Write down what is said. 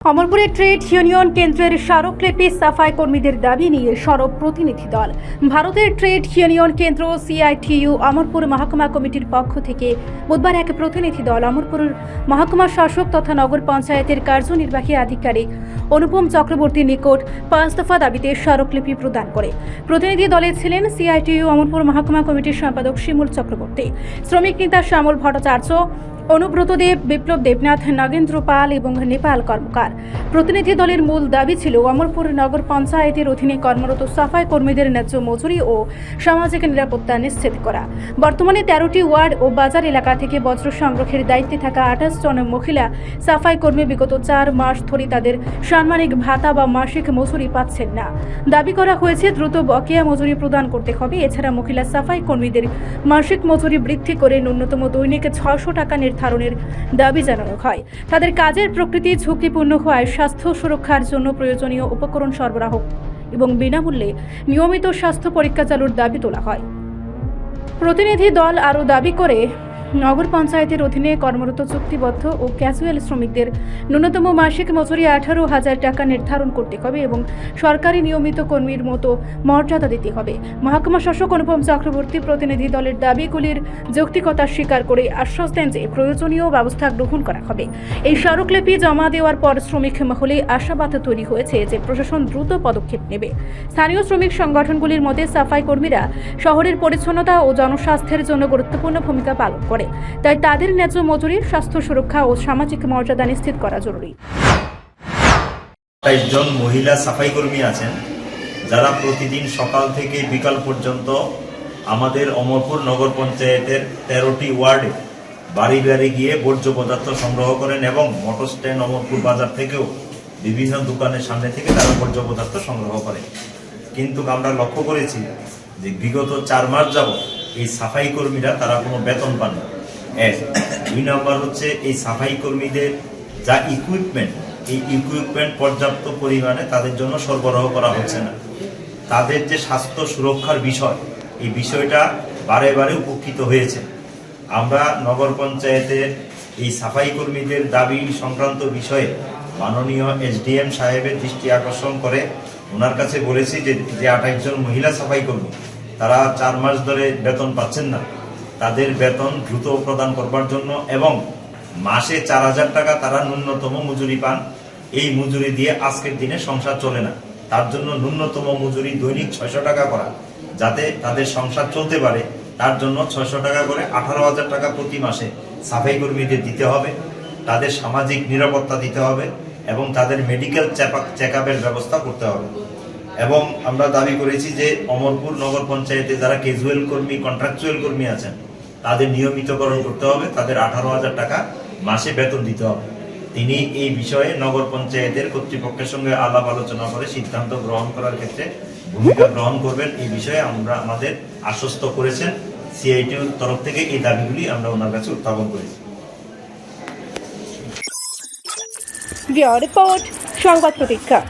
অমরপুরে trade union কেন্দ্রের স্মারকলিপি সাফাই কর্মীদের দাবি নিয়ে সরব প্রতিনিধি দল। ভারতের ট্রেড ইউনিয়ন কেন্দ্র সিআইটিইউ অমরপুর মহকুমা কমিটির পক্ষ থেকে বুধবার এক প্রতিনিধি দল অমরপুর মহকুমা শাসক তথা নগর পঞ্চায়েতের কার্যনির্বাহী আধিকারিক অনুপম চক্রবর্তীর নিকট 5 দফা দাবিতে স্মারকলিপি প্রদান করে। প্রতিনিধি দলে ছিলেন সিআইটিইউ অমরপুর মহকুমা কমিটির সম্পাদক শিমুল চক্রবর্তী, শ্রমিক নেতা শ্যামল ভট্টাচার্য, অনুব্রত দেব, বিপ্লব দেবনাথ, নগেন্দ্র পাল এবং নেপাল কর্মকার। প্রতিনিধি দলের মূল দাবি ছিল অমরপুর নগর পঞ্চায়েতের অধীনে কর্মরত সাফাই কর্মীদের ন্যায্য মজুরি ও সামাজিক নিরাপত্তা নিশ্চিত করা। বর্তমানে 13টি ওয়ার্ড ও বাজার এলাকা থেকে বজ্র সংগ্রহের দায়িত্বে থাকা 28 জন মহিলা সাফাই কর্মী বিগত 4 মাস ধরে তাদের সাম্মানিক ভাতা বা মাসিক মজুরি পাচ্ছেন না। দাবি করা হয়েছে দ্রুত বকেয়া মজুরি প্রদান করতে হবে। এছাড়া মহিলা সাফাই কর্মীদের মাসিক মজুরি বৃদ্ধি করে ন্যূনতম দৈনিক 600 টাকা নির্ধারণের দাবি জানানো হয়। তাদের কাজের প্রকৃতি ঝুঁকিপূর্ণ হওয়ায় স্বাস্থ্য সুরক্ষার জন্য প্রয়োজনীয় উপকরণ সরবরাহ এবং বিনামূল্যে নিয়মিত স্বাস্থ্য পরীক্ষা চালুর দাবি তোলা হয়। প্রতিনিধি দল আরও দাবি করে নগর পঞ্চায়েতের অধীনে কর্মরত চুক্তিবদ্ধ ও ক্যাজুয়াল শ্রমিকদের ন্যূনতম মাসিক মজুরি 18,000 টাকা নির্ধারণ করতে হবে এবং সরকারি নিয়মিত কর্মীর মতো মর্যাদা দিতে হবে। মহকুমা শাসক অনুপম চক্রবর্তী প্রতিনিধি দলের দাবিগুলির যৌক্তিকতা স্বীকার করে আশ্বাস দেন যে প্রয়োজনীয় ব্যবস্থা গ্রহণ করা হবে। এই স্মারকলিপি জমা দেওয়ার পর শ্রমিক মহলে আশাবাদ তৈরি হয়েছে যে প্রশাসন দ্রুত পদক্ষেপ নেবে। স্থানীয় শ্রমিক সংগঠনগুলির মতে সাফাই কর্মীরা শহরের পরিচ্ছন্নতা ও জনস্বাস্থ্যের জন্য গুরুত্বপূর্ণ ভূমিকা পালন করে, তাই তাদের ন্যায্য মজুরি, স্বাস্থ্য সুরক্ষা ও সামাজিক মর্যাদা নিশ্চিত করা জরুরি। 28 জন মহিলা সাফাই কর্মী আছেন যারা প্রতিদিন সকাল থেকে বিকাল পর্যন্ত আমাদের অমরপুর নগর পঞ্চায়েতের 13টি ওয়ার্ডে বাড়ি বাড়ি গিয়ে বর্জ্য পদার্থ সংগ্রহ করেন এবং মোটর স্ট্যান্ড অমরপুর বাজার থেকেও বিভিন্ন দোকানের সামনে থেকে তারা বর্জ্য পদার্থ সংগ্রহ করে। কিন্তু আমরা লক্ষ্য করেছি যে বিগত 4 মাস যাবত এই সাফাই কর্মীরা তারা কোনো বেতন পান না। 2 নম্বর হচ্ছে এই সাফাই কর্মীদের যা ইকুইপমেন্ট, এই ইকুইপমেন্ট পর্যাপ্ত পরিমাণে তাদের জন্য সরবরাহ করা হচ্ছে না। তাদের যে স্বাস্থ্য সুরক্ষার বিষয়, এই বিষয়টা বারে বারে উপেক্ষিত হয়েছে। আমরা নগর পঞ্চায়েতের এই সাফাই কর্মীদের দাবি সংক্রান্ত বিষয়ে মাননীয় এসডিএম সাহেবের দৃষ্টি আকর্ষণ করে ওনার কাছে বলেছি যে 28 জন মহিলা সাফাই কর্মী তারা 4 মাস ধরে বেতন পাচ্ছেন না, তাদের বেতন দ্রুত প্রদান করবার জন্য এবং মাসে 4,000 টাকা তারা ন্যূনতম মজুরি পান। এই মজুরি দিয়ে আজকের দিনে সংসার চলে না, তার জন্য ন্যূনতম মজুরি দৈনিক 600 টাকা করা, যাতে তাদের সংসার চলতে পারে তার জন্য 600 টাকা করে 18,000 টাকা প্রতি মাসে সাফাই কর্মীদের দিতে হবে। তাদের সামাজিক নিরাপত্তা দিতে হবে এবং তাদের মেডিকেল চেকআপের ব্যবস্থা করতে হবে। এবং আমরা দাবি করেছি যে অমরপুর নগর পঞ্চায়েতে যারা ক্যাজুয়াল কর্মী, কন্ট্রাকচুয়াল কর্মী আছেন তাদের নিয়মিতকরণ করতে হবে, তাদের 18,000 টাকা মাসে বেতন দিতে হবে। তিনি এই বিষয়ে নগর পঞ্চায়েতের কর্তৃপক্ষের সঙ্গে আলাপ আলোচনা করে সিদ্ধান্ত গ্রহণ করার ক্ষেত্রে ভূমিকা গ্রহণ করবেন, এই বিষয়ে আমরা আমাদের আশ্বস্ত করেছেন। সিআইটির তরফ থেকে এই দাবিগুলি আমরা ওনার কাছে উত্থাপন করেছি। রিপোর্ট সংবাদ প্রতীক্ষা।